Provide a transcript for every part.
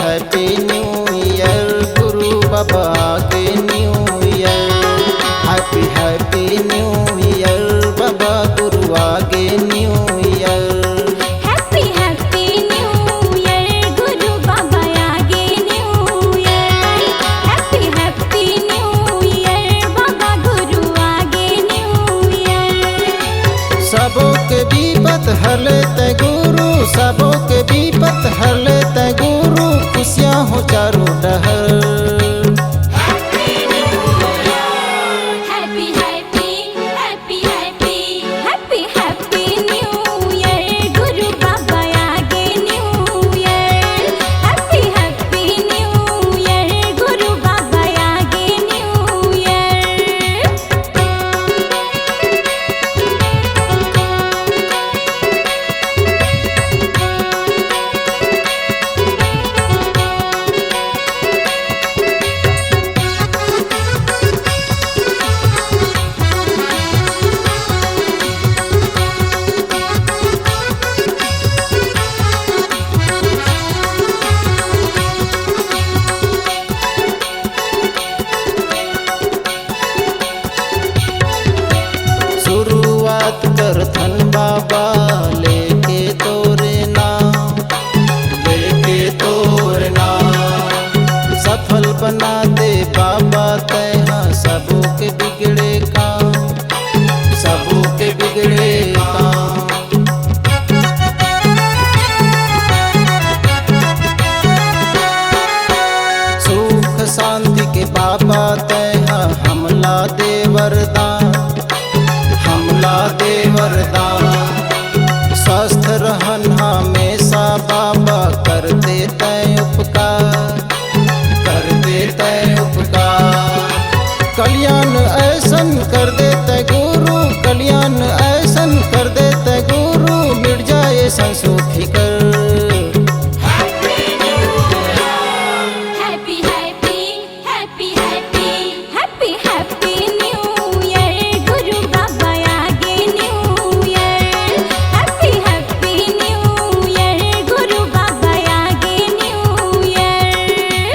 Happy new year Guru Baba के new year. Happy new year Baba Guru आगे new year. Happy new year Guru Baba आगे new year. Happy new year Baba Guru आगे new year. सबों के विपत हर लेते गुरु, सबों के विपत हर लेते गुरु, खुशियाँ हो चारों डहर। Happy new year. Happy new year Guru Baba आगे new year. Happy new year Guru Baba आगे न्यू ईयर। शुरुआत कर थन बाबा लेके तोरे नाम, लेके तोरे नाम। सफल बना दे बाबा तैहा सबों के बिगड़े काम, सबों के बिगड़े काम। सुख शांति के बाबा तैहा हमला दे वरदान, हमला दे वरदान। स्वस्थ रहन हमेशा बाबा कर देते उपकार, कर देते उपकार। कल्याण ऐसन कर देते गुरु, कल्याण ऐसन कर देते गुरु, मिट जाए संसो फिकर। Happy new year Guru Baba आगे new year. Happy new year Guru Baba आगे न्यू ईयर।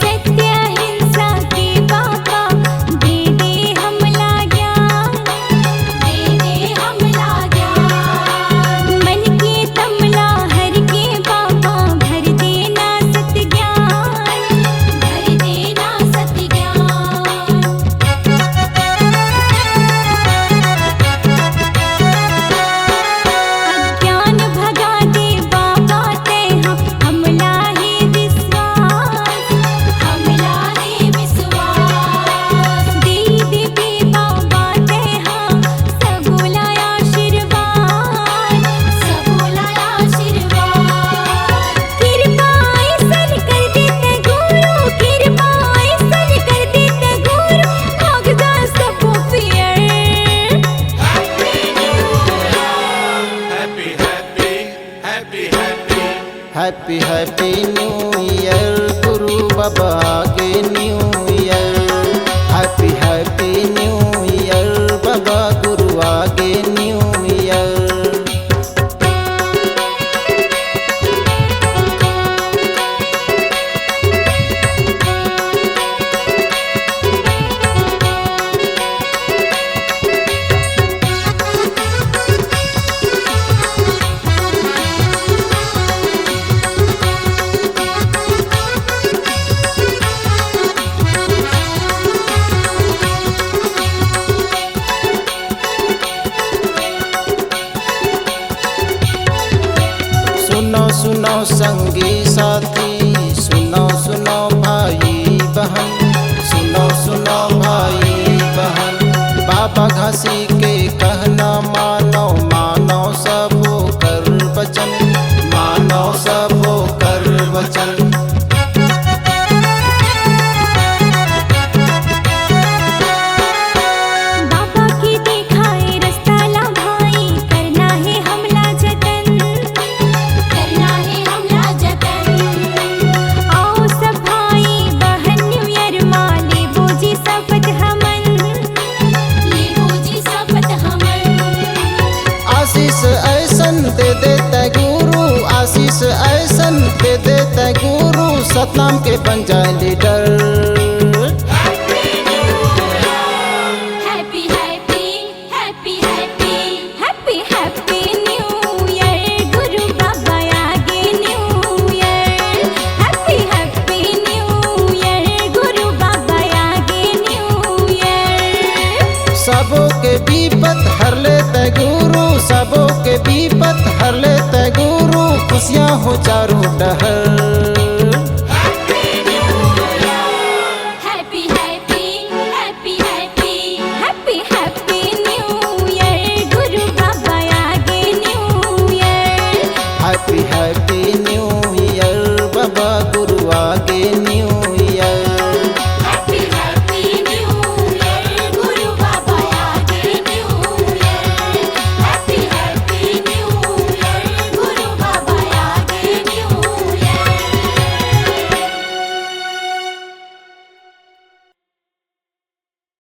सत्य हिंसा के बाबा दे दे हमला ज्ञान, दे दे हमला ज्ञान। मन के तमला हर के बाबा भर देना सत ज्ञान, भर देना सत ज्ञान। अज्ञान भगा दे बाबा तैहा हमला ही विश्वास, हमला ही विश्वास। दे दे बाबा तैहा सबोला आशीर्वाद, सबोला आशीर्वाद। कृपा ऐसन कर देते गुरु, कृपा ऐसन कर देते गुरु, भाग जा सबो fear. Happy new year Guru Baba आगे new year. Happy new year Baba Guru आगे न्यू ईयर। सुनो सुनो संगी साथी, सुनो सुनो भाई बहन, सुनो सुनो भाई बहन। बाबा घासी के कहना मानो, मानो सबो कर वचन, मानो सबो कर बचल। बाबा की दिखाए रास्ता ला भाई, करना है हमला जतन, करना है हमला जतन। आओ सब भाई बहन न्यू ईयर माँ लेबो जी शपथ हमन, लेबो जी शपथ हमन। आशीष ऐसन दे देता गुरु, आशीष ऐसन दे देता गुरु, सतनाम के बन जाए leader. Happy happy happy happy happy happy new year, Guru Baba आगे new year. Happy happy new year, Guru Baba आगे न्यू ईयर। सबों के विपत हर लेता गुरु, सबों के विपत हर लेता गुरु, खुशियाँ हो चारों डहर।